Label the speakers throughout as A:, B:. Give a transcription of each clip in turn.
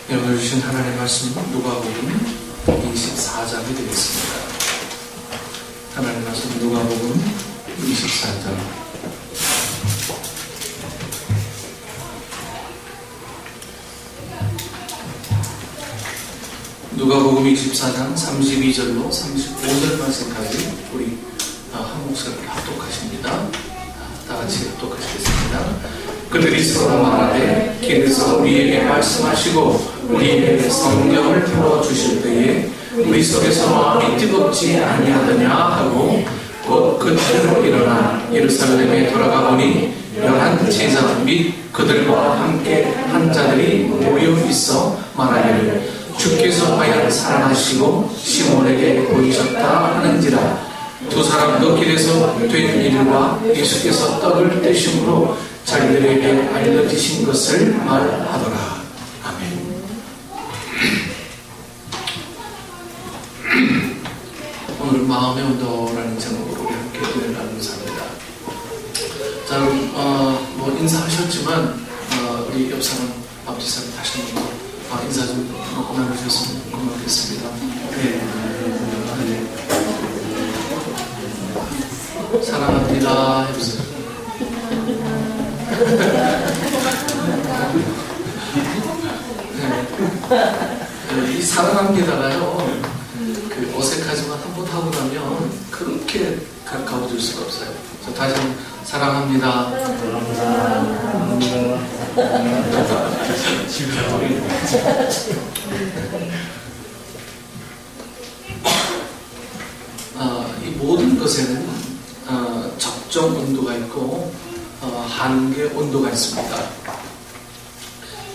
A: 오늘 주신 하나님의 말씀은 누가복음 24장이 되겠습니다. 하나님의 말씀 누가복음 24장. 누가복음 24장 32절로 35절 말씀까지 우리 한 목소리를 합독하십니다. 다 같이 합독하시겠습니다. 그들이 서로 말하되 길에서 우리에게 말씀하시고 우리에게 성경을 풀어주실 때에 우리 속에서 마음이 뜨겁지 아니하더냐 하고 곧 그때로 일어나 예루살렘에 돌아가 보니 11 제자 및 그들과 함께 한 자들이 모여 있어 말하기를 주께서 과연 살아나시고 시몬에게 보이셨다 하는지라. 두 사람도 길에서 된 일과 예수께서 떡을 떼심으로 자기들에게 알려주신 것을 말하더라. 아멘. 오늘 마음의 온도라는 제목으로 우리 함께 은혜를 나누면서 합니다. 자, 뭐 인사하셨지만 우리 옆 사람 앞뒤 사람 다시 한번 인사 좀 나누셨으면 고맙겠습니다. 네. 사랑합니다 해보세요. 네. 이 사랑합니다가요, 그 어색하지만 한번 하고 나면 그렇게 가까워질 수가 없어요. 자, 다시 한번 사랑합니다. 이 모든 것에는 적정 온도가 있고 한계 온도가 있습니다.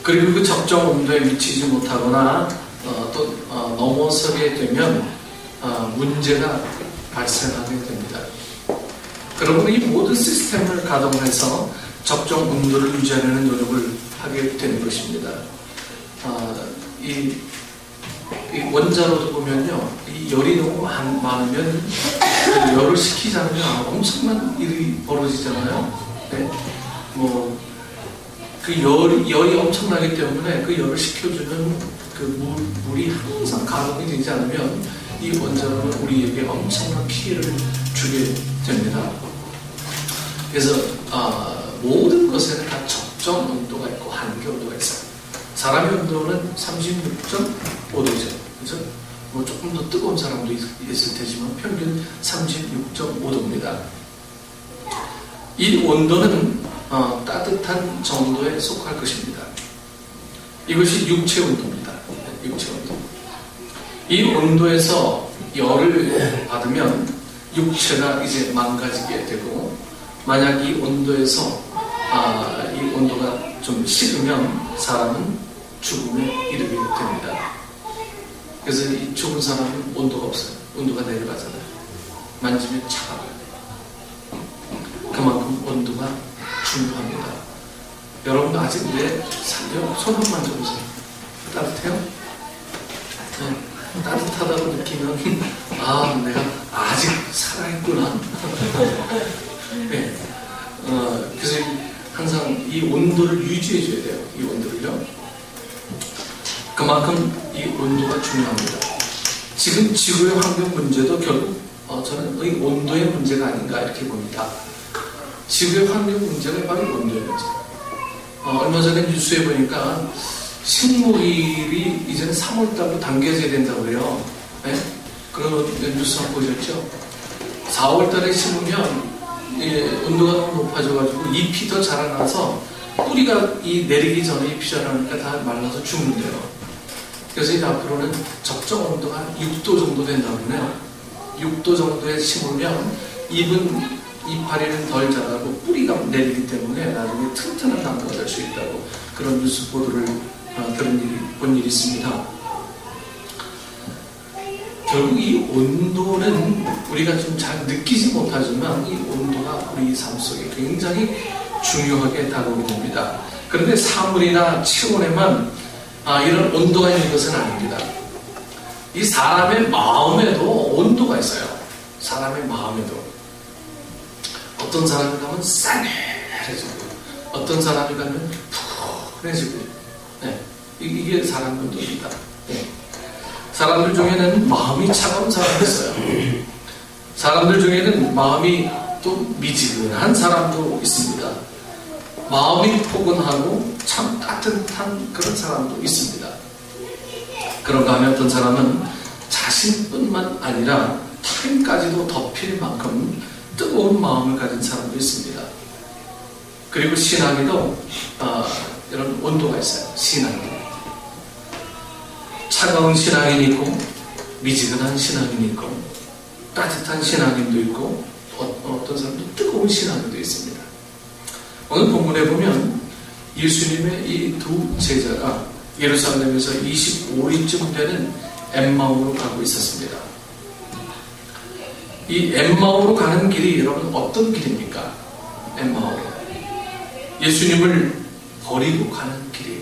A: 그리고 그 적정 온도에 미치지 못하거나 또 넘어서게 되면 문제가 발생하게 됩니다. 그러므로 이 모든 시스템을 가동해서 적정 온도를 유지하려는 노력을 하게 되는 것입니다. 이 원자로도 보면요, 이 열이 너무 많으면 그 열을 식히자면 엄청난 일이 벌어지잖아요. 네? 그 열이 엄청나기 때문에 그 열을 식혀주는 그 물이 항상 가동이 되지 않으면 이 원자로는 우리에게 엄청난 피해를 주게 됩니다. 그래서 모든 것에는 다 적정 온도가 있고 한계 온도가 있어요. 사람의 온도는 36.5도죠. 그죠? 뭐 조금 더 뜨거운 사람도 있을 테지만 평균 36.5도입니다. 이 온도는 따뜻한 정도에 속할 것입니다. 이것이 육체 온도입니다. 육체 온도. 이 온도에서 열을 받으면 육체가 이제 망가지게 되고, 만약 이 온도에서 이 온도가 좀 식으면 사람은 죽음에 이르게 됩니다. 그래서 이 죽은 사람은 온도가 없어요. 온도가 내려가잖아요. 만지면 차가워요. 그만큼 온도가 중요합니다. 여러분도 아직 왜 살려? 손 한 번 만져보세요. 따뜻해요? 네. 따뜻하다고 느끼면 내가 아직 살아있구나. 네. 그래서 항상 이 온도를 유지해줘야 돼요. 이 온도를요. 그만큼 이 온도가 중요합니다. 지금 지구의 환경 문제도 결국 저는 이 온도의 문제가 아닌가 이렇게 봅니다. 지구의 환경 문제가 바로 온도의 문제. 얼마 전에 뉴스에 보니까 식목일이 이제는 3월달로 당겨져야 된다고 해요. 네? 그런 뉴스 한번 보셨죠? 4월달에 심으면 온도가 너무 높아져가지고 잎이 더 자라나서 뿌리가 내리기 전에 잎이 자라니까 다 말라서 죽는데요. 그래서 이제 앞으로는 적정 온도가 6도 정도 된다고 그러네요. 6도 정도에 심으면 이파리는 덜 자라고 뿌리가 내리기 때문에 나중에 튼튼한 나무가 될 수 있다고 그런 뉴스 보도를 본 일이 있습니다. 결국 이 온도는 우리가 좀 잘 느끼지 못하지만 이 온도가 우리 삶 속에 굉장히 중요하게 다가오게 됩니다. 그런데 사물이나 체온에만 이런 온도가 있는 것은 아닙니다. 이 사람의 마음에도 온도가 있어요. 사람의 마음에도. 어떤 사람이 가면 싸늘해지고, 어떤 사람이 가면 푸근해지고, 네. 이게 사랑꾼도입니다. 사람들 중에는 마음이 차가운 사람이 있어요. 사람들 중에는 마음이 또 미지근한 사람도 있습니다. 마음이 포근하고 참 따뜻한 그런 사람도 있습니다. 그런가 하면 어떤 사람은 자신뿐만 아니라 타인까지도 덮일 만큼 뜨거운 마음을 가진 사람도 있습니다. 그리고 신앙에도 이런 온도가 있어요. 신앙에 차가운 신앙인이 있고 미지근한 신앙인이 있고 따뜻한 신앙인도 있고 어떤 사람도 뜨거운 신앙인도 있습니다. 오늘 본문에 보면 예수님의 이 두 제자가 예루살렘에서 25리쯤 되는 엠마오로 가고 있었습니다. 이 엠마오로 가는 길이 여러분 어떤 길입니까? 엠마오, 예수님을 버리고 가는 길이에요.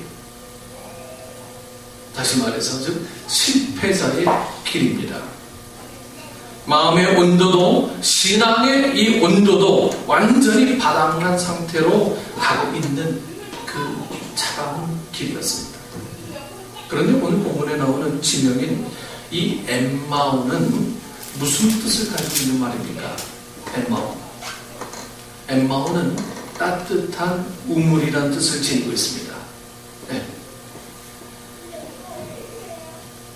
A: 다시 말해서 즉 실패자의 길입니다. 마음의 온도도 신앙의 이 온도도 완전히 바닥난 상태로 가고 있는 그 차가운 길이었습니다. 그런데 오늘 본문에 나오는 지명인 이 엠마오는 무슨 뜻을 가지고 있는 말입니까? 엠마오. 엠마오는 따뜻한 우물이라는 뜻을 지니고 있습니다. 네.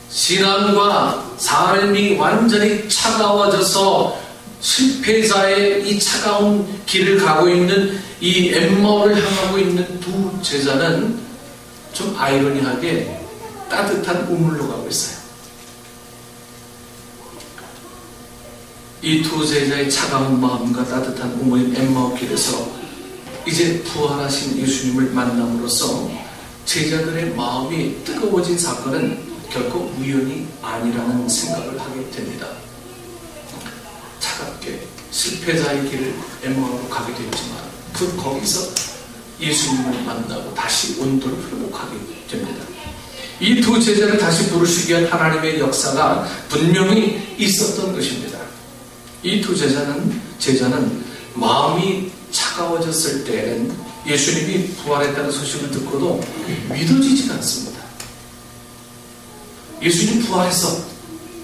A: 신앙과 삶이 완전히 차가워져서 실패자의 이 차가운 길을 가고 있는 이 엠마오를 향하고 있는 두 제자는 좀 아이러니하게 따뜻한 우물로 가고 있어요. 이 두 제자의 차가운 마음과 따뜻한 우물인 엠마오 길에서 이제 부활하신 예수님을 만남으로써 제자들의 마음이 뜨거워진 사건은 결코 우연이 아니라는 생각을 하게 됩니다. 차갑게 실패자의 길을 엠마오로 가게 됐지만 거기서 예수님을 만나고 다시 온도를 회복하게 됩니다. 이 두 제자를 다시 부르시기 위한 하나님의 역사가 분명히 있었던 것입니다. 이 두 제자는 마음이 차가워졌을 때에는 예수님이 부활했다는 소식을 듣고도 믿어지지가 않습니다. 예수님 부활했어.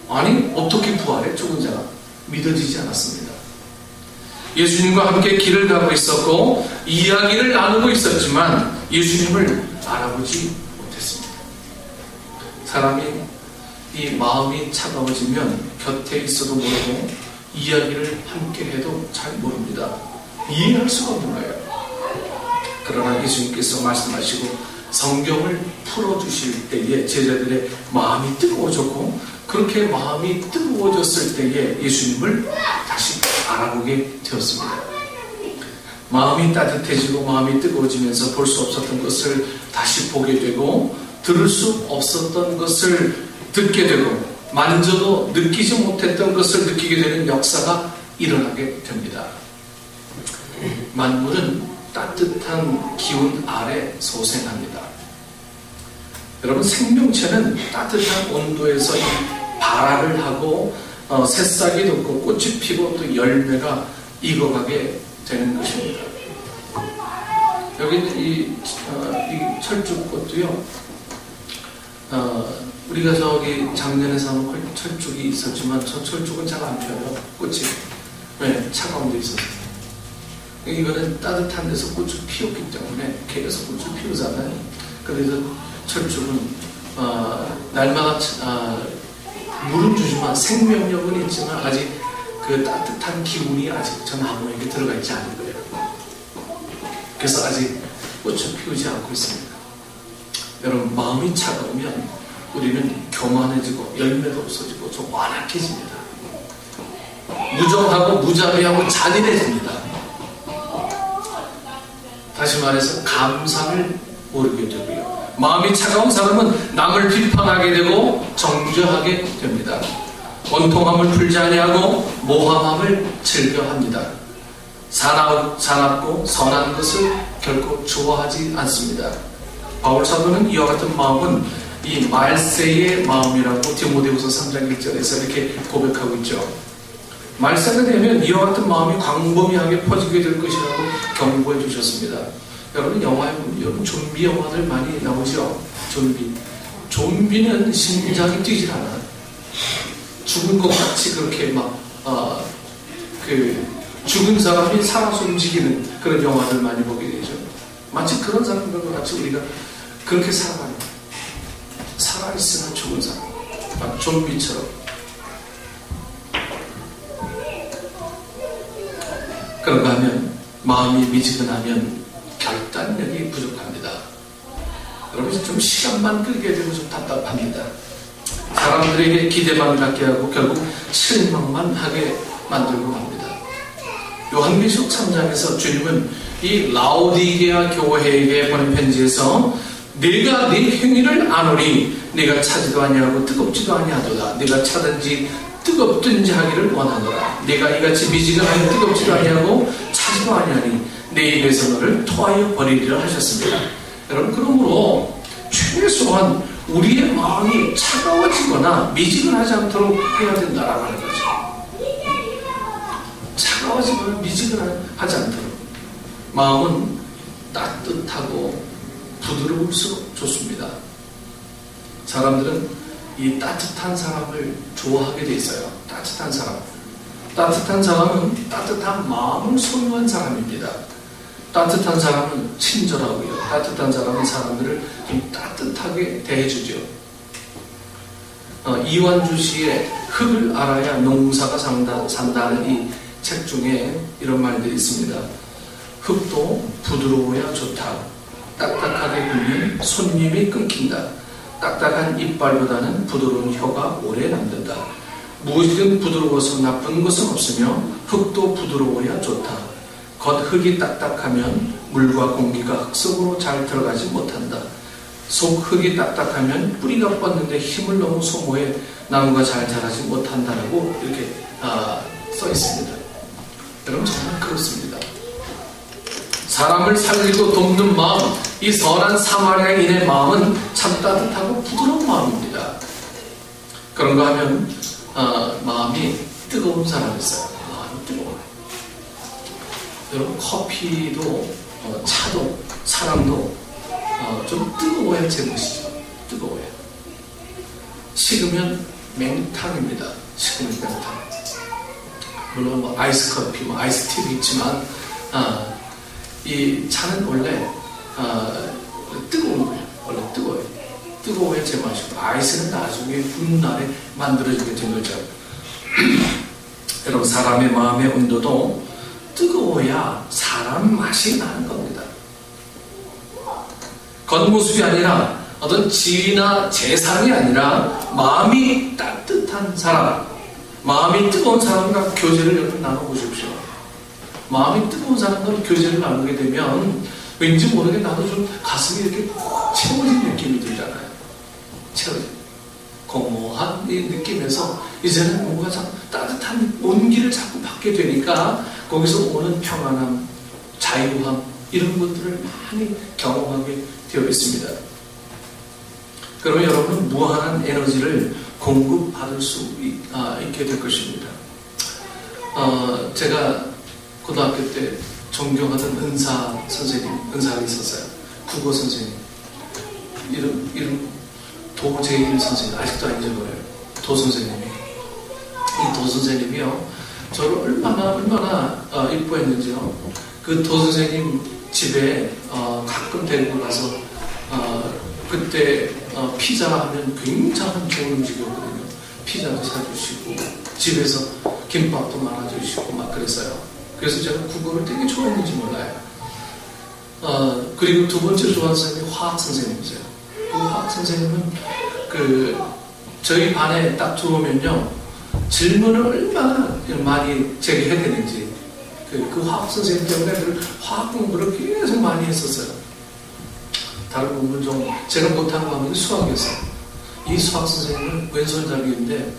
A: 아니 어떻게 부활해? 죽은 자가 믿어지지 않았습니다. 예수님과 함께 길을 가고 있었고 이야기를 나누고 있었지만 예수님을 알아보지 못했습니다. 사람이 이 마음이 차가워지면 곁에 있어도 모르고 이야기를 함께 해도 잘 모릅니다. 이해할 수가 없는 거예요. 그러나 예수님께서 말씀하시고 성경을 풀어주실 때에 제자들의 마음이 뜨거워졌고 그렇게 마음이 뜨거워졌을 때에 예수님을 다시 알아보게 되었습니다. 마음이 따뜻해지고 마음이 뜨거워지면서 볼 수 없었던 것을 다시 보게 되고 들을 수 없었던 것을 듣게 되고 만져도 느끼지 못했던 것을 느끼게 되는 역사가 일어나게 됩니다. 만물은 따뜻한 기운 아래 소생합니다. 여러분 생명체는 따뜻한 온도에서 발화를 하고 새싹이 돋고 꽃이 피고 또 열매가 익어가게 되는 것입니다. 여기는 이 철쭉꽃도요. 우리가 저기 작년에 사놓은 철쭉이 있었지만 저 철쭉은 잘 안 펴요. 꽃이. 왜? 차가운 데 있어서. 이거는 따뜻한 데서 꽃을 피웠기 때문에 계속 꽃을 피우잖아요. 그래서 철쭉은 날마다 물은 주지만 생명력은 있지만 아직 그 따뜻한 기운이 아직 저 나무에게 들어가 있지 않은 거예요. 그래서 아직 꽃을 피우지 않고 있습니다. 여러분 마음이 차가우면 우리는 교만해지고 열매도 없어지고 좀 완악해집니다. 무정하고 무자비하고 잔인해집니다. 다시 말해서 감사를 모르게 되고요. 마음이 차가운 사람은 남을 비판하게 되고 정죄하게 됩니다. 원통함을 풀지 아니하고 모함함을 즐겨합니다. 사납고 선한 것을 결코 좋아하지 않습니다. 바울 사도는 이와 같은 마음은 이 말세의 마음이라고 디모데후서 3장 1절에서 이렇게 고백하고 있죠. 말세가 되면 이와 같은 마음이 광범위하게 퍼지게 될 것이라고 경고해 주셨습니다. 여러분 영화에 보면 여러분 좀비 영화들 많이 나오죠. 좀비는 심장이 뛰질 않아. 죽은 것 같이 그렇게 죽은 사람이 살아서 움직이는 그런 영화를 많이 보게 되죠. 마치 그런 사람들과 같이 우리가 그렇게 살아가요. 살아있으나 죽은 사람. 막 좀비처럼. 그런가 하면 마음이 미지근하면 결단력이 부족합니다. 여러분 좀 시간만 끌게 되고 좀 답답합니다. 사람들에게 기대만 갖게 하고 결국 실망만 하게 만들고 갑니다. 요한계시록 3장에서 주님은 이 라오디게아 교회에게 보낸 편지에서 내가 네 행위를 아노니 네가 차지도 아니하고 뜨겁지도 아니하도다. 네가 차든지 뜨겁든지 하기를 원하노라. 네가 이같이 미지근하여 뜨겁지도 아니하고 차지도 아니하니 내 입에서 너를 토하여 버리리라 하셨습니다. 여러분 그러므로 최소한 우리의 마음이 차가워지거나 미지근하지 않도록 해야 된다라고 하는 거죠. 차가워지거나 미지근하지 않도록. 마음은 따뜻하고 부드러울수록 좋습니다. 사람들은 이 따뜻한 사람을 좋아하게 돼 있어요. 따뜻한 사람. 따뜻한 사람은 따뜻한 마음을 소유한 사람입니다. 따뜻한 사람은 친절하고요. 따뜻한 사람은 사람들을 좀 따뜻하게 대해주죠. 이완주 씨의 흙을 알아야 농사가 산다는 이 책 중에 이런 말들이 있습니다. 흙도 부드러워야 좋다. 딱딱하게 굴면 손님이 끊긴다. 딱딱한 이빨보다는 부드러운 혀가 오래 남는다. 무엇이든 부드러워서 나쁜 것은 없으며 흙도 부드러워야 좋다. 겉 흙이 딱딱하면 물과 공기가 흙 속으로 잘 들어가지 못한다. 속 흙이 딱딱하면 뿌리가 뻗는데 힘을 너무 소모해 나무가 잘 자라지 못한다라고 이렇게 써 있습니다. 여러분 정말 그렇습니다. 사람을 살리고 돕는 마음, 이 선한 사마리아인의 마음은 참 따뜻하고 부드러운 마음입니다. 그런가 하면 마음이 뜨거운 사람이 있어요. 마음이 뜨거워요. 여러분 커피도 차도 사람도 좀 뜨거워야 제맛이죠. 뜨거워야. 식으면 맹탕입니다. 식으면 맹탕. 물론 뭐 아이스 커피, 뭐 아이스티도 있지만 이 차는 원래 뜨거운 거예요. 원래 뜨거워요. 뜨거워야 제맛이고 아이스는 나중에 훗날에 만들어지게 된 거죠. 여러분 사람의 마음의 온도도 뜨거워야 사람 맛이 나는 겁니다. 겉모습이 아니라 어떤 지위나 재산이 아니라 마음이 따뜻한 사람, 마음이 뜨거운 사람과 교제를 여러분 나눠보십시오. 마음이 뜨거운 사람과 교제를 나누게 되면 왠지 모르게 나도 좀 가슴이 이렇게 채워진 느낌이 들잖아요. 채워진 공허한 이 느낌에서 이제는 뭔가 참 따뜻한 온기를 자꾸 받게 되니까 거기서 오는 평안함, 자유함 이런 것들을 많이 경험하게 되어 있습니다. 그러면 여러분은 무한한 에너지를 공급받을 수 있게 될 것입니다. 제가 고등학교 때 존경하던 은사가 있었어요. 국어 선생님. 이름 도재일 선생님. 아직도 안 잊어버려요. 도 선생님이. 이 도 선생님이요. 저를 얼마나 이뻐했는지요. 그 도 선생님 집에 가끔 데리고 가서 그때 피자 하면 굉장한 좋은 음식이었거든요. 피자도 사주시고 집에서 김밥도 말아주시고 막 그랬어요. 그래서 제가 국어를 되게 좋아했는지 몰라요. 그리고 두 번째 좋아하는 선생님이 화학 선생님이세요. 그 화학 선생님은 저희 반에 딱 들어오면요 질문을 얼마나 많이 제게 해야 되는지 그 화학 선생님 때문에 화학 공부를 계속 많이 했었어요. 다른 공부는 좀 제가 못한 거 하면 수학이었어요. 이 수학 선생님은 왼손잡이인데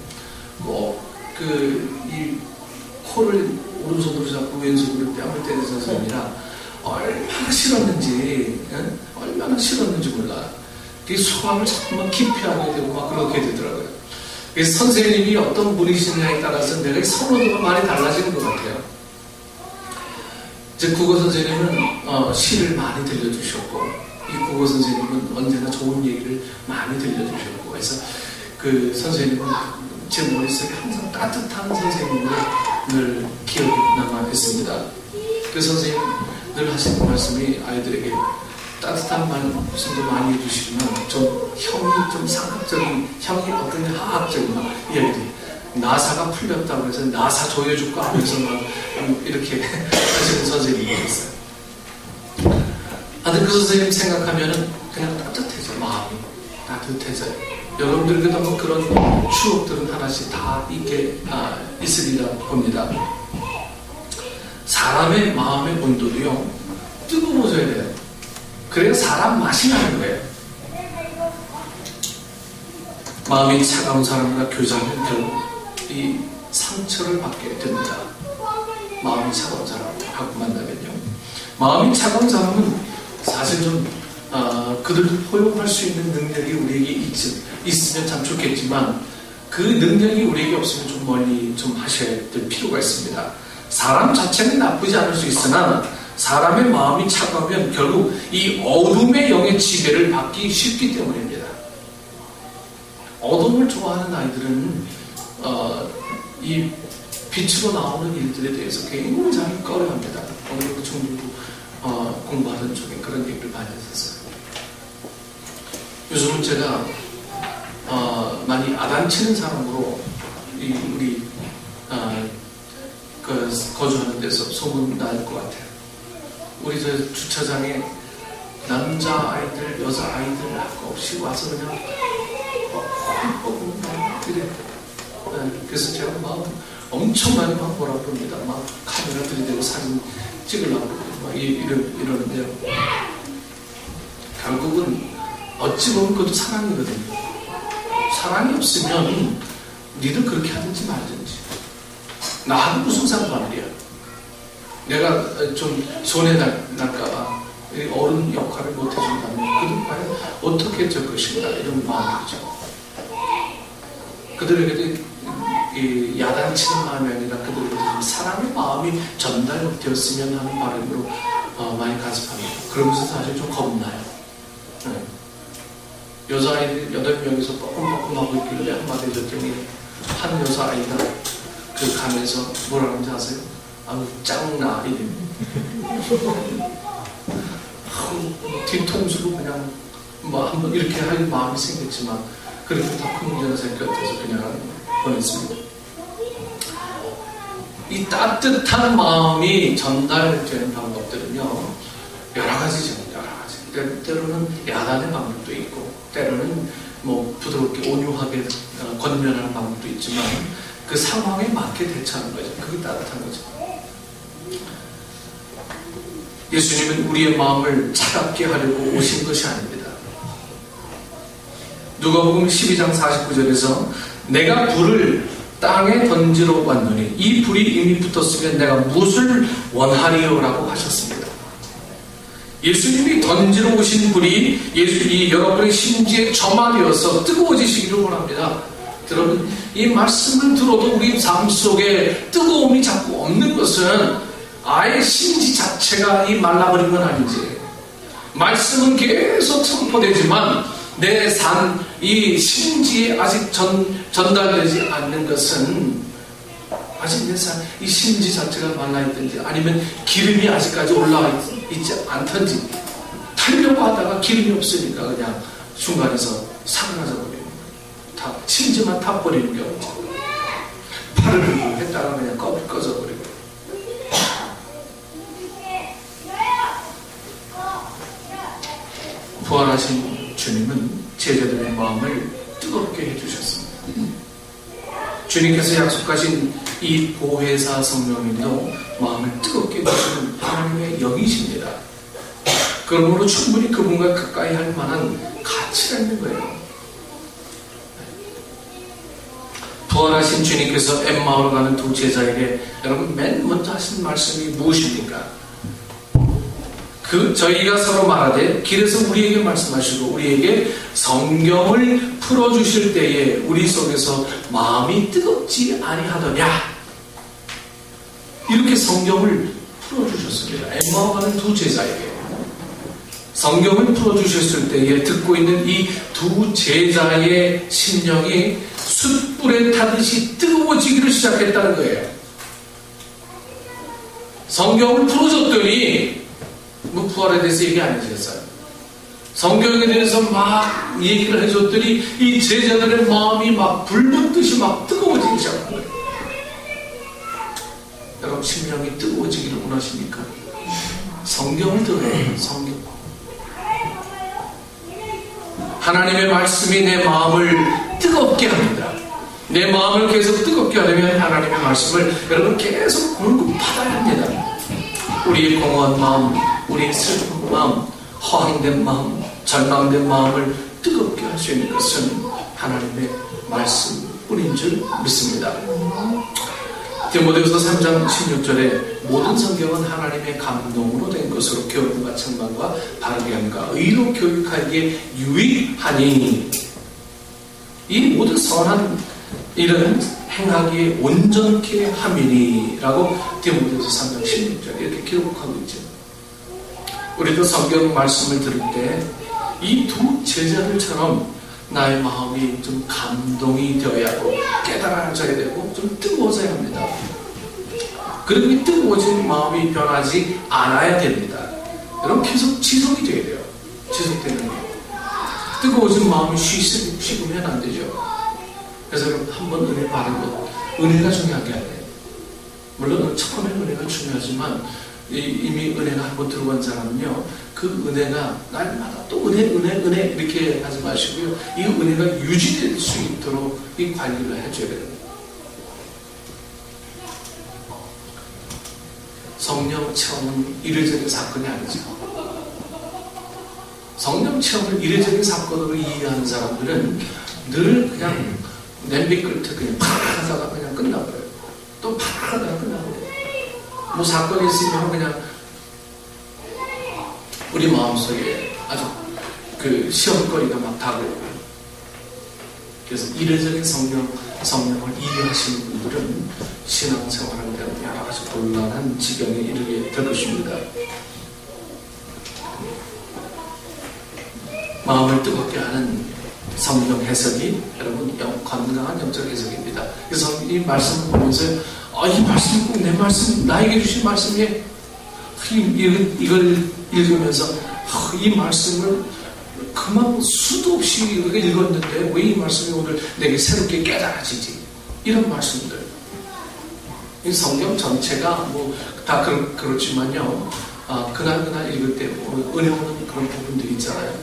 A: 이 코를 오른손으로 잡고 왼손으로 뺨을 때리는 선생님이라 얼마나 싫었는지 몰라. 그 수학을 자꾸만 기피하게 되고 막 그렇게 되더라고요. 그래서 선생님이 어떤 분이시냐에 따라서 내가 선호도가 많이 달라지는 것 같아요. 제 국어 선생님은 시를 많이 들려주셨고 이 국어 선생님은 언제나 좋은 얘기를 많이 들려주셨고, 그래서 그 선생님은 제 머릿속에 항상 따뜻한 선생님으로 늘 기억이 남아 있습니다. 그 선생님 늘 하시는 말씀이 아이들에게 따뜻한 말씀도 많이 해주시지만 좀 형이 좀 상학적인, 형이 어떤 하학적인 이야기들, 나사가 풀렸다고 해서 나사 조여줄까 하면서 막 이렇게 하시는 선생님이 있어요. 하여튼 그 선생님 생각하면은 그냥 따뜻해져, 마음이 따뜻해져요. 여러분들에게도 뭐 그런 추억들은 하나씩 다 있으리라 봅니다. 사람의 마음의 온도도요, 뜨거워져야 돼요. 그래야 사람 맛이 나는 거예요. 마음이 차가운 사람과 교제하면 결국 이 상처를 받게 됩니다. 마음이 차가운 사람하고 만나면요. 마음이 차가운 사람은 사실 좀 그들을 포용할 수 있는 능력이 우리에게 있으면 참 좋겠지만 그 능력이 우리에게 없으면 좀 멀리 좀 하셔야 될 필요가 있습니다. 사람 자체는 나쁘지 않을 수 있으나 사람의 마음이 차가우면 결국 이 어둠의 영의 지배를 받기 쉽기 때문입니다. 어둠을 좋아하는 아이들은 이 빛으로 나오는 일들에 대해서 굉장히 꺼려합니다. 오늘도 중국도 공부하던 중에 그런 얘기를 많이 했었어요. 요즘은 제가 많이 아단치는 사람으로 우리 거주하는 데서 소문 날 것 같아요. 우리 저 주차장에 남자 아이들, 여자 아이들 할 거 없이 와서 그냥 이래. 그래서 제가 막 엄청 많이 막 뭐라고 그럽니다. 막 카메라 들이대고 사진 찍으려고 막 이러는데요. 결국은 어찌 보면 그것도 사랑이거든요. 사랑이 없으면 니들 그렇게 하든지 말든지. 나하고 무슨 상관이야. 내가 좀 손해 날까봐 어른 역할을 못 해준다면 그들 과연 어떻게 될 것인가 이런 마음이죠. 그들에게도 야단치는 마음이 아니라 그들에게도 사랑의 마음이 전달되었으면 하는 바람으로 많이 간섭합니다. 그러면서 사실 좀 겁나요. 네. 여자아이들 8명이서 뻐끔뻐끔하고 있길래 한마디 해줬더니 한 여자아이가 그 가면서 뭐라고 하는지 아세요? 아우 짱나 뒤통수로 그냥 뭐 한번 이렇게 할 마음이 생겼지만 그렇게 더 큰 문제가 생겼대서 그냥 보냈습니다. 이 따뜻한 마음이 전달되는 방법들은요 여러 가지죠. 여러 가지. 때로는 야단의 방법도 있고 때로는 뭐 부드럽게 온유하게 권면하는 방법도 있지만 그 상황에 맞게 대처하는 거죠. 그게 따뜻한 거죠. 예수님은 우리의 마음을 차갑게 하려고 오신 것이 아닙니다. 누가복음 12장 49절에서 내가 불을 땅에 던지러 왔노니 이 불이 이미 붙었으면 내가 무엇을 원하리요? 라고 하셨습니다. 예수님이 던지러 오신 불이 여러분의 심지에 점화되어서 뜨거워지시기를 원합니다. 여러분, 이 말씀을 들어도 우리 삶 속에 뜨거움이 자꾸 없는 것은 아예 심지 자체가 말라버린 건 아니지. 말씀은 계속 선포되지만 내 이 심지에 아직 전달되지 않는 것은 아직 내 이 심지 자체가 말라있든지 아니면 기름이 아직까지 올라와 있지 않던지 타려고 하다가 기름이 없으니까 그냥 중간에서 사그라져 버리는 거예요. 다 심지만 타버리는 경우죠. 팔을 했다가 그냥 꺼져버리고. 부활하신 주님은 제자들의 마음을 뜨겁게 해주셨습니다. 주님께서 약속하신 이 보혜사 성령님도 마음을 뜨겁게 해주시는 하나님의 영이십니다. 그러므로 충분히 그분과 가까이 할 만한 가치가 있는 거예요. 부활하신 주님께서 엠마오로 가는 두 제자에게 여러분 맨 먼저 하신 말씀이 무엇입니까? 저희가 서로 말하되 길에서 우리에게 말씀하시고 우리에게 성경을 풀어주실 때에 우리 속에서 마음이 뜨겁지 아니하더냐 이렇게 성경을 풀어주셨습니다. 엠마오 가는 두 제자에게 성경을 풀어주셨을 때에 듣고 있는 이 두 제자의 심령이 숯불에 타듯이 뜨거워지기를 시작했다는 거예요. 성경을 풀어줬더니 뭐 부활에 대해서 얘기 안 해주셨어요. 성경에 대해서 막 얘기를 해줬더니 이 제자들의 마음이 막 불붙듯이 막 뜨거워지기 시작한 거예요. 여러분 심령이 뜨거워지기를 원하십니까? 성경을 들어요. 성경. 하나님의 말씀이 내 마음을 뜨겁게 합니다. 내 마음을 계속 뜨겁게 하려면 하나님의 말씀을 여러분 계속 공급받아야 합니다. 우리의 공허한 마음, 우리의 슬픈 마음, 허황된 마음, 절망된 마음을 뜨겁게 할 수 있는 것은 하나님의 말씀뿐인 줄 믿습니다. 디모데후서 3장 16절에 모든 성경은 하나님의 감동으로 된 것으로 교훈과 책망과 바르게 함과 의로 교육하기에 유익하니 이 모든 선한 일은 행하기에 온전케 함이니라고 디모데후서 3장 16절에 이렇게 기록하고 있죠. 우리도 성경 말씀을 들을 때 이 두 제자들처럼 나의 마음이 좀 감동이 되어야 하고 깨달아져야 되고 좀 뜨거워져야 합니다. 그리고 이 뜨거워진 마음이 변하지 않아야 됩니다. 여러분 계속 지속이 돼야 돼요. 지속되는 거. 뜨거워진 마음이 식으면 안 되죠. 그래서 여러분 한번 은혜 바르고 은혜가 중요하게 해야 돼요. 물론 처음에는 은혜가 중요하지만 이미 은혜가 한번 들어간 사람은요, 그 은혜가 날마다 또 은혜 이렇게 하지 마시고요, 이 은혜가 유지될 수 있도록 이 관리를 해줘야 돼요. 성령 체험은 이례적인 사건이 아니죠. 성령 체험을 이례적인 사건으로 이해하는 사람들은 늘 그냥 냄비 끓듯 그냥 팍 하다가 그냥 끝나버려요. 또 팍 하다가 끝나버려요. 뭐 사건이 있으면 그냥 우리 마음속에 아주 그 시험거리가 막 다가오고, 그래서 이례적인 성령을 이해하시는 분들은 신앙생활을 하면 여러 가지 곤란한 지경에 이르게 될 것입니다. 마음을 뜨겁게 하는 성경 해석이 여러분 건강한 영적 해석입니다. 그래서 이 말씀을 보면서 이 말씀이 꼭 내 말씀, 나에게 주신 말씀이 이걸 읽으면서 이 말씀을 그만 수도 없이 읽었는데 왜 이 말씀이 오늘 내게 새롭게 깨달아지지? 이런 말씀들. 이 성경 전체가 뭐 다 그렇지만요, 그날 읽을 때 은혜 오는 그런 부분들이 있잖아요.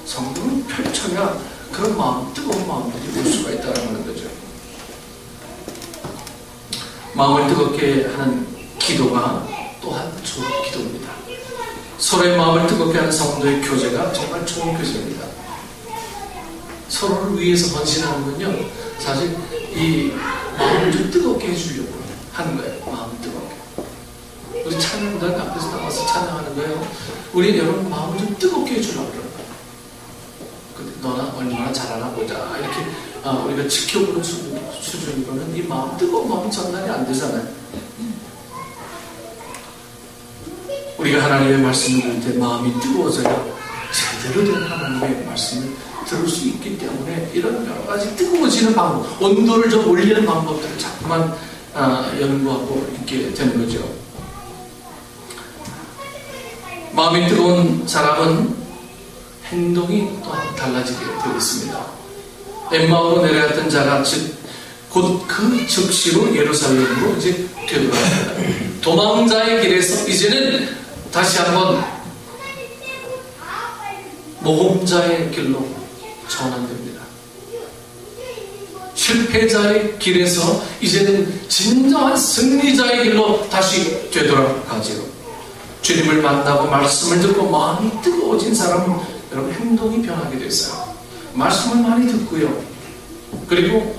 A: 성경을 펼쳐야 그런 마음, 뜨거운 마음들이 올 수가 있다는 거죠. 마음을 뜨겁게 하는 기도가 또한 좋은 기도입니다. 서로의 마음을 뜨겁게 하는 성도의 교제가 정말 좋은 교제입니다. 서로를 위해서 헌신하는 건요, 사실 이 마음을 좀 뜨겁게 해주려고 하는 거예요. 마음을 뜨겁게. 우리 찬양단 앞에서 나와서 찬양하는 거예요. 우리 여러분 마음을 좀 뜨겁게 해주려고 그래요. 너나 얼마나 잘하나 보자. 이렇게 우리가 지켜보는 수준으로는 이 마음, 뜨거운 마음이 전달이 안 되잖아요. 우리가 하나님의 말씀을 들을 때 마음이 뜨거워져야 제대로 된 하나님의 말씀을 들을 수 있기 때문에 이런 여러 가지 뜨거워지는 방법, 온도를 좀 올리는 방법들을 자꾸만 연구하고 있게 되는 거죠. 마음이 뜨거운 사람은 행동이 또한 달라지게 되어 있습니다. 엠마오로 내려갔던 자가 곧 그 즉시로 예루살렘으로 이제 되돌아갑니다. 도망자의 길에서 이제는 다시 한번 모험자의 길로 전환됩니다. 실패자의 길에서 이제는 진정한 승리자의 길로 다시 되돌아가지요. 주님을 만나고 말씀을 듣고 마음이 뜨거워진 사람은 여러분 행동이 변하게 됐어요. 말씀을 많이 듣고요. 그리고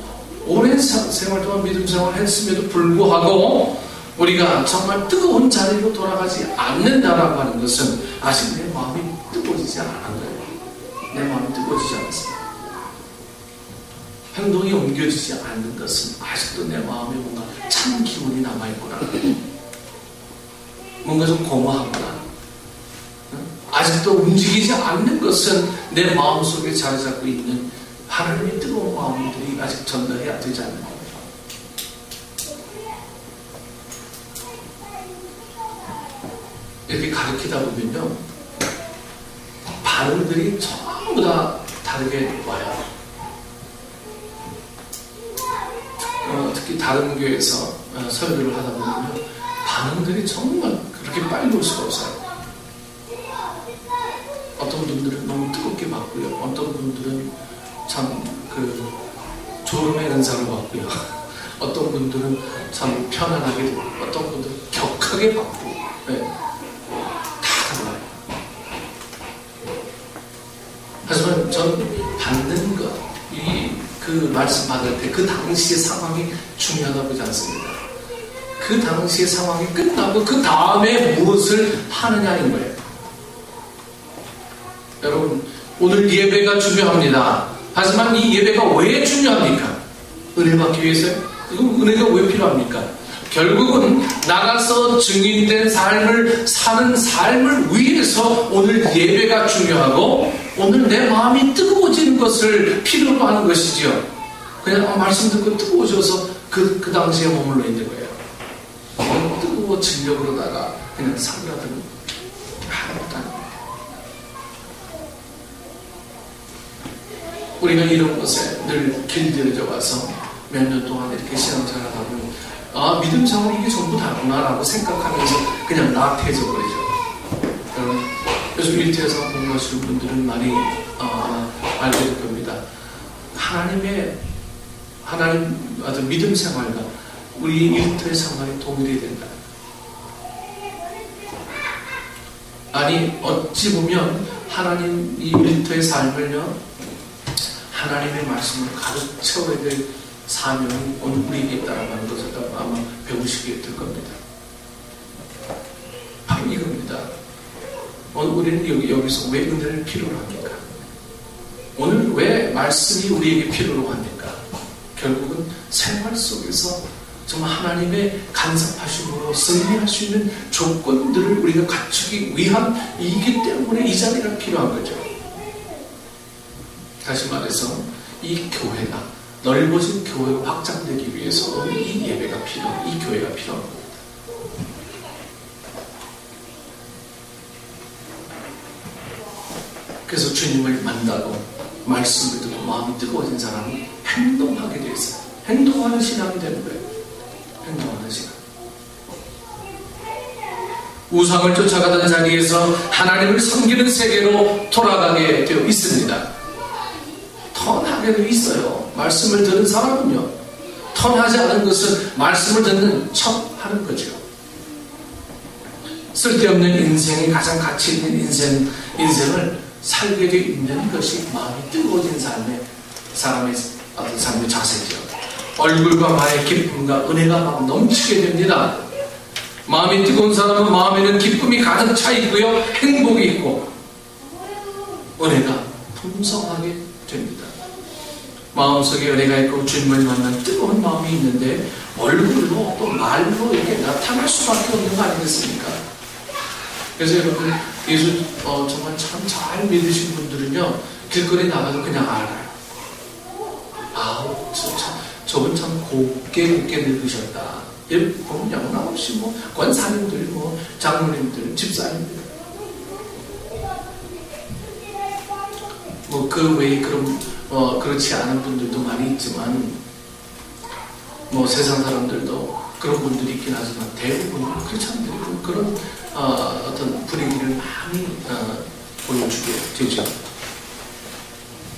A: 오랜 생활 동안 믿음 생활을 했음에도 불구하고 우리가 정말 뜨거운 자리로 돌아가지 않는다라고 하는 것은 아직 내 마음이 뜨거워지지 않은 거예요. 내 마음이 뜨거워지지 않았습니다. 행동이 옮겨지지 않는 것은 아직도 내 마음에 뭔가 찬 기운이 남아있구나. 뭔가 좀 공허하구나. 아직 아직도 움직이지 않는 것은 내 마음속에 자리 잡고 있는 하나님의 뜨거운 마음들이 아직 전달해야 되지 않는 거예요. 이렇게 가르치다 보면요, 반응들이 전부 다 다르게 와요. 특히 다른 교회에서 설교를 하다 보면요, 반응들이 정말 그렇게 빨리 올 수가 없어요. 어떤 분들은 너무 뜨겁게 받고요, 어떤 분들은 참 졸음의 은사를 받고요, 어떤 분들은 참 편안하게 되고, 어떤 분들은 격하게 받고, 네. 다 달라요. 하지만 전 받는 것, 그 말씀 받을 때 그 당시의 상황이 중요하다 보지 않습니다. 그 당시의 상황이 끝나고 그 다음에 무엇을 하느냐인 거예요. 여러분, 오늘 예배가 중요합니다. 하지만 이 예배가 왜 중요합니까? 은혜 받기 위해서요? 그럼 은혜가 왜 필요합니까? 결국은 나가서 증인된 삶을 사는 삶을 위해서 오늘 예배가 중요하고, 오늘 내 마음이 뜨거워지는 것을 필요로 하는 것이지요. 그냥 말씀 듣고 뜨거워져서 그 당시에 머물러 있는 거예요. 뜨거워지려고 그러다가 그냥 사그라드는 하나도 아닙니다. 우리가 이런 것에 늘 길들여져 와서 몇 년 동안 이렇게 신앙생활을 하고, 믿음 생활이 이게 전부 다구나라고 생각하면서 그냥 나태해져 버리죠. 요즘 일터에서 공부하시는 분들은 많이 알게 될 겁니다. 하나님 어떤 믿음 생활과 우리 일터의 생활에 동일이 된다. 아니, 어찌 보면 하나님 이 일터의 삶을요, 하나님의 말씀을 가득 채워야 될 사명이 오늘 우리에게 있다라고 하는 것을 아마 배우시게 될 겁니다. 바로 이겁니다. 오늘 우리는 여기서 왜 은혜를 필요로 합니까? 오늘 왜 말씀이 우리에게 필요로 합니까? 결국은 생활 속에서 정말 하나님의 간섭하심으로 승리할 수 있는 조건들을 우리가 갖추기 위함이기 때문에 이 자리가 필요한 거죠. 다시 말해서 이 교회가, 넓어진 교회가 확장되기 위해서 오늘 이 예배가 이 교회가 필요한 겁니다. 그래서 주님을 만나고 말씀을 듣고 마음이 뜨거워진 사람은 행동하게 되어 있어요. 행동하는 신앙이 되는 거예요. 행동하는 신앙. 우상을 쫓아가던 자리에서 하나님을 섬기는 세계로 돌아가게 되어 있습니다. 턴하게 되어 있어요. 말씀을 듣는 사람은요, 턴하지 않은 것은 말씀을 듣는 척 하는 거죠. 쓸데없는 인생이 가장 가치 있는 인생을 살게 되어 있는 것이 마음이 뜨거워진 사람의 어떤 삶의 자세죠. 얼굴과 마의 기쁨과 은혜가 막 넘치게 됩니다. 마음이 뜨거운 사람은 마음에는 기쁨이 가득 차 있고요, 행복이 있고 은혜가 풍성하게 됩니다. 마음속에 은혜가 있고 주님을 만난 뜨거운 마음이 있는데 얼굴로 또 말로 이렇게 나타날 수밖에 없는 거 아니겠습니까? 그래서 여러분, 예수 정말 참 잘 믿으신 분들은요, 길거리 나가도 그냥 알아요. 저분 참 곱게 늙으셨다. 보면 영락없이 권사님들, 장로님들, 집사님들, 그 외에 그렇지 않은 분들도 많이 있지만, 세상 사람들도 그런 분들이 있긴 하지만 대부분 그렇지 않은 그런 어떤 분위기를 많이 보여주게 되죠.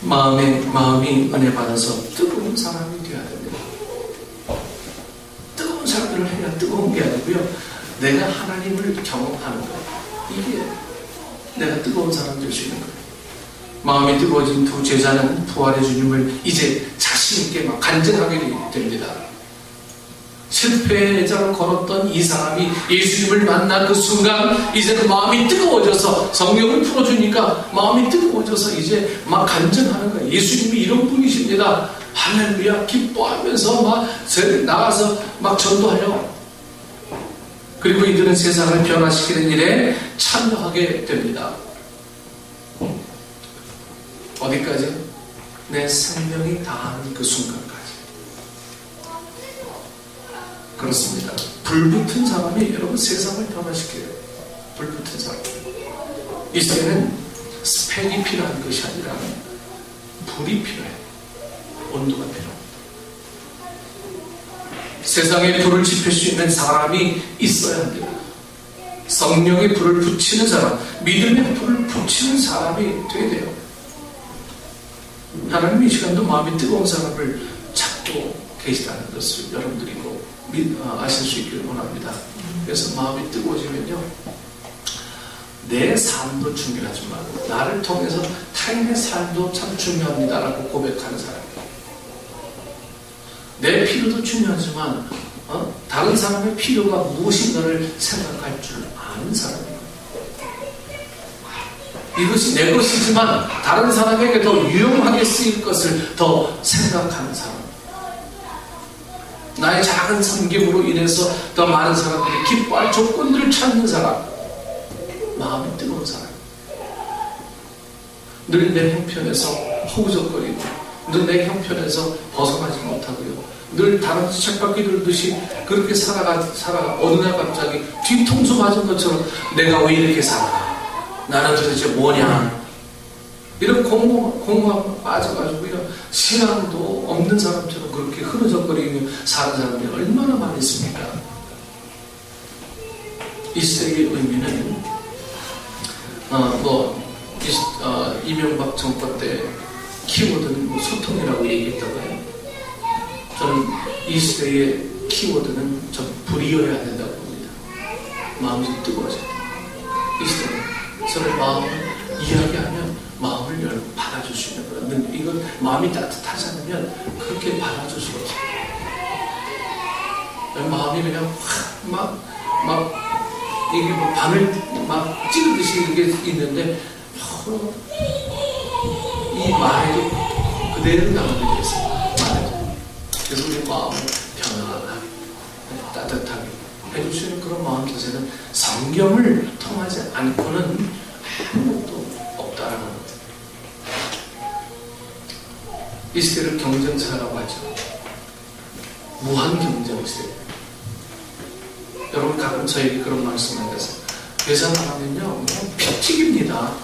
A: 마음이 은혜 받아서 뜨거운 사람이 되어야 됩니다. 뜨거운 사람들을 해야 뜨거운 게 아니고요, 내가 하나님을 경험하는 거예요. 이게 내가 뜨거운 사람 될 수 있는 거예요. 마음이 뜨거워진 두 제자는 부활의 주님을 이제 자신있게 간증하게 됩니다. 실패자로 걸었던 이 사람이 예수님을 만난 그 순간 이제 그 마음이 뜨거워져서, 성경을 풀어주니까 마음이 뜨거워져서 이제 간증하는 거예요. 예수님이 이런 분이십니다. 할렐루야, 기뻐하면서 나가서 전도하려. 그리고 이들은 세상을 변화시키는 일에 참여하게 됩니다. 어디까지? 내 생명이 다하는 그 순간까지. 그렇습니다. 불붙은 사람이 여러분 세상을 변화시켜요. 불붙은 사람. 이제는 스펙이 필요한 것이 아니라 불이 필요해요. 온도가 필요합니다. 세상에 불을 지필 수 있는 사람이 있어야 합니다. 성령의 불을 붙이는 사람, 믿음의 불을 붙이는 사람이 되어야 돼요. 하나님 이 시간도 마음이 뜨거운 사람을 찾고 계시다는 것을 여러분들이 꼭 아실 수 있기를 원합니다. 그래서 마음이 뜨거워지면요, 내 삶도 중요하지만 나를 통해서 타인의 삶도 참 중요합니다라고 고백하는 사람, 내 필요도 중요하지만 다른 사람의 필요가 무엇인가를 생각할 줄 아는 사람이에요. 이것이 내 것이지만 다른 사람에게 더 유용하게 쓰일 것을 더 생각하는 사람, 나의 작은 섬김으로 인해서 더 많은 사람들이 기뻐할 조건들을 찾는 사람, 마음이 뜨거운 사람, 늘 내 형편에서 허우적거리고 늘 내 형편에서 벗어나지 못하고요, 늘 다른 책바퀴 돌듯이 그렇게 살아가 어느 날 갑자기 뒤통수 맞은 것처럼 내가 왜 이렇게 살아? 나는 도대체 뭐냐? 이런 공허함 빠져가지고요, 신앙도 없는 사람처럼 그렇게 흐느적거리며 사는 사람들이 얼마나 많이 있습니까? 이 시대의 의미는 이명박 정권 때 키워드는 소통이라고 얘기했다고요. 저는 이 시대의 키워드는 좀 불이어야 된다고 봅니다. 마음이 좀 뜨거워져야 돼요. 이 시대는 서로의 마음을 이야기하면 마음을 열고 받아줄 수 있는 거예요. 이건 마음이 따뜻하지 않으면 그렇게 받아줄 수가 없어요. 마음이 그냥 이게 뭐 바늘 찌르듯이 이게 있는데 이 말에도 그대로 나가게 되었어요. 말에도. 그래서 우리 마음을 편안하게 따뜻하게 해줄 수 있는 그런 마음 자세는 성경을 통하지 않고는 아무것도 없다라는 것. 이 시대를 경쟁사라고 하죠. 무한 경쟁 시대. 여러분 가끔 저에게 그런 말씀을 해서 회사 나가면요 피튀깁니다.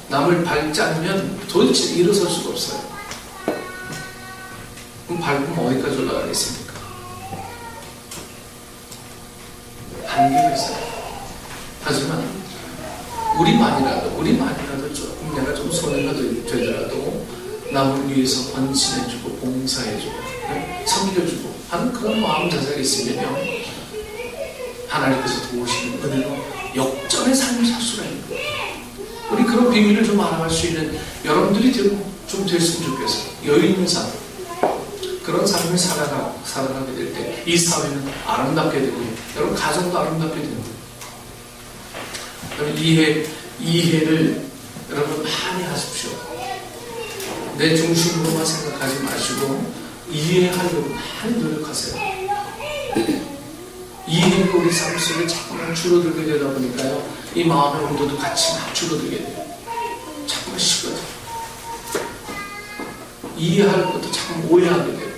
A: 남을 밟지 않으면 도대체 일어설 수가 없어요. 그럼 밟으면 어디까지 올라가겠습니까? 한계가 있어요. 하지만 우리만이라도 조금 내가 좀 손해가 되더라도 남을 위해서 헌신해주고 봉사해주고 섬겨주고 하는 그런 마음 자세가 있으면요, 하나님께서 도우시는 은혜로 역전의 삶을 살 수가 있는 거예요. 우리 그런 비밀을 좀 알아갈 수 있는 여러분들이 좀 됐으면 좋겠어요. 여유 있는 삶, 그런 삶을 살아가게 될 때 이 사회는 아름답게 되고요, 여러분 가정도 아름답게 됩니다. 여러분 이해를 여러분 많이 하십시오. 내 중심으로만 생각하지 마시고 이해하려고 많이 노력하세요. 이해가 우리 삶 속에 자꾸만 줄어들게 되다 보니까요, 이 마음의 온도도 같이 막 줄어들게 돼요. 자꾸만 식어져요. 이해할 것도 자꾸만 오해하게 돼요.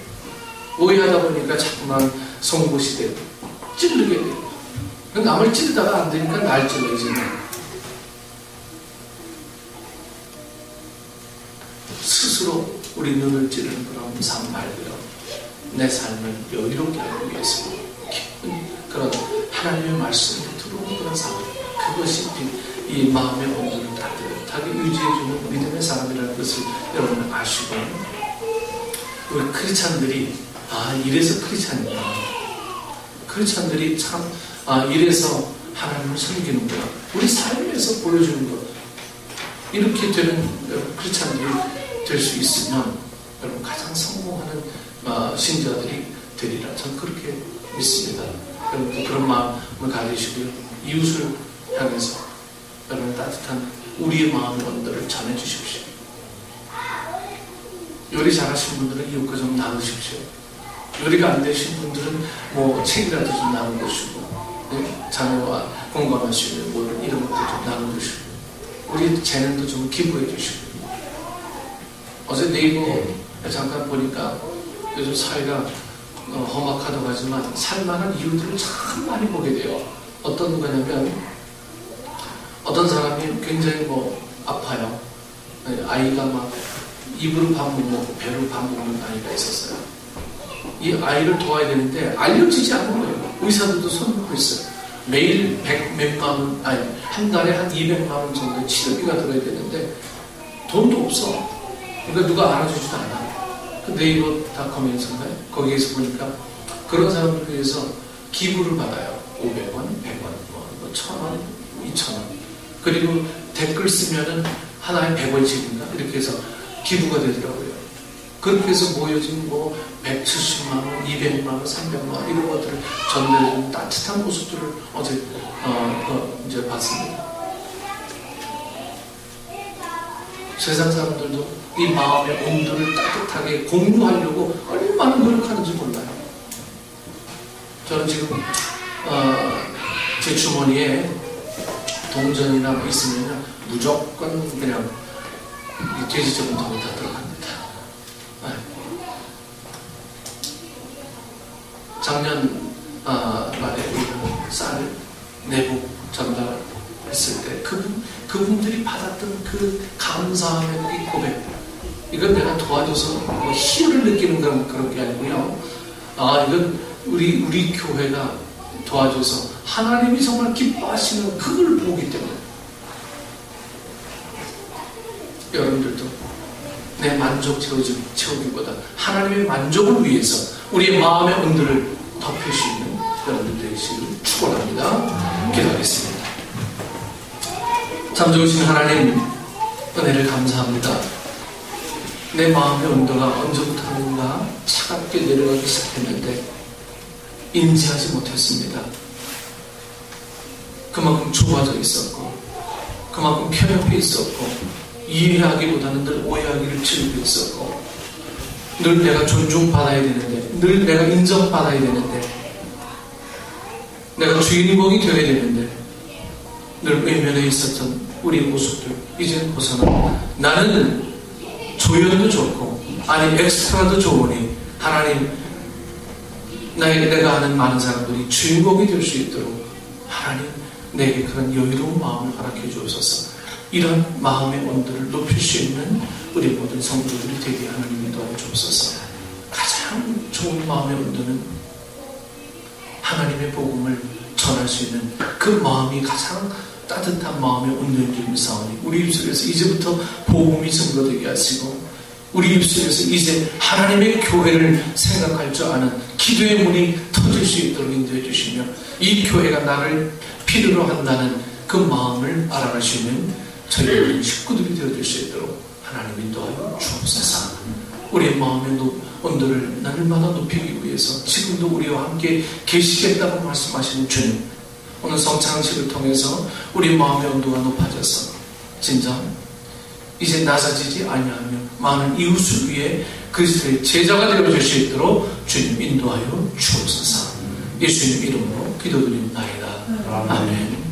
A: 오해하다 보니까 자꾸만 송곳이 되고 찌르게 돼요. 남을 찌르다가 안 되니까 날 찔러 이제. 스스로 우리 눈을 찌르는 그런 삶 말고요, 내 삶을 여유롭게 하기 위해서 깊은 그런 하나님의 말씀을 들어오는 그런 삶, 그것이 이 마음의 온도를 따뜻하게 유지해주는 믿음의 사람이라는 것을 여러분 아시고, 우리 크리스찬들이 이래서 크리스찬이구나, 크리스찬들이 참 이래서 하나님을 섬기는구나, 우리 삶에서 보여주는 것, 이렇게 되는 크리스찬들이 될 수 있으면 여러분 가장 성공하는 신자들이 되리라, 저는 그렇게 믿습니다. 여러분 그런 마음을 가지시고요, 이웃을 향해서 여러분 따뜻한 우리의 마음의 온도를 전해주십시오. 요리 잘하시는 분들은 이웃과 좀 나누십시오. 요리가 안 되신 분들은 뭐 책이라도 좀 나눠주시고, 자녀와 공감할 수 있는 뭐 이런 것도 좀 나눠주시고, 우리 재능도 좀 기부해 주시고. 어제 네이버 잠깐 보니까 요즘 사회가 험악하다고 하지만 살만한 이유들을 참 많이 보게 돼요. 어떤 거냐면 어떤 사람이 굉장히 아파요. 아이가 막 입으로 밥 못 먹고 배로 밥 먹는 아이가 있었어요. 이 아이를 도와야 되는데 알려지지 않은 거예요. 의사들도 손 놓고 있어요. 매일 100몇만 원, 아니 한 달에 한 200만 원 정도의 치료비가 들어야 되는데 돈도 없어. 그러니까 누가 알아주지도 않아. 그 네이버닷컴에서인가요? 거기에서 보니까 그런 사람들 위해서 기부를 받아요. 500원, 100원, 1000원, 2000원. 그리고 댓글 쓰면은 하나에 100원씩인가? 이렇게 해서 기부가 되더라고요. 그렇게 해서 모여진 170만 원, 200만 원, 300만 원 이런 것들을 전달해주는 따뜻한 모습들을 어제 이제 봤습니다. 세상 사람들도 이 마음의 온도를 따뜻하게 공유하려고 얼마나 노력하는지 몰라요. 저는 지금 제 주머니에 동전이나 있으면 무조건 그냥 돼지저금 돈이 다 들어갑니다. 작년 말에 쌀 내복 전달했을 때 그분들이 받았던 그 감사함의 이 고백, 이건 내가 도와줘서 희열을 느끼는 그런 게 아니고요. 이건 우리 교회가 도와줘서 하나님이 정말 기뻐하시는 그걸 보기 때문에 여러분들도 내 만족 채우기보다 하나님의 만족을 위해서 우리의 마음의 온도를 덮을 수 있는 여러분들 되시길 축원합니다. 기도하겠습니다. 참 좋으신 하나님, 은혜를 감사합니다. 내 마음의 온도가 언제부터인가 차갑게 내려가기 시작했는데 인지하지 못했습니다. 그만큼 좁아져 있었고, 그만큼 편협해 있었고, 이해하기보다는 늘 오해하기를 즐기고 있었고, 늘 내가 존중받아야 되는데, 늘 내가 인정받아야 되는데, 내가 주인공이 되어야 되는데, 늘 외면해 있었던 우리 모습들 이제는 벗어나 나는 조연도 좋고 아니 엑스트라도 좋으니 하나님 내가 아는 많은 사람들이 주인공이 될 수 있도록 하나님 내게 그런 여유로운 마음을 허락해 주옵소서. 이런 마음의 온도를 높일 수 있는 우리 모든 성도들이 되게 하나님이 도와주옵소서. 가장 좋은 마음의 온도는 하나님의 복음을 전할 수 있는 그 마음이 가장 따뜻한 마음의 온도인 줄 믿사오니 우리 입술에서 이제부터 복음이 증거되게 하시고 우리 입술에서 이제 하나님의 교회를 생각할 줄 아는 기도의 문이 터질 수 있도록 인도해 주시며 이 교회가 나를 필요로 한다는 그 마음을 알아갈 수 있는 저희 식구들이 되어줄 수 있도록 하나님 인도하여 주옵소서. 우리의 마음의 온도를 날마다 높이기 위해서 지금도 우리와 함께 계시겠다고 말씀하시는 주님, 오늘 성찬식을 통해서 우리 마음의 온도가 높아져서 진짜 이제 낮아지지 아니하며 많은 이웃을 위해 그리스도의 제자가 되어줄 수 있도록 주님 인도하여 주옵소서. 예수님 이름으로 기도드립니다. 아멘.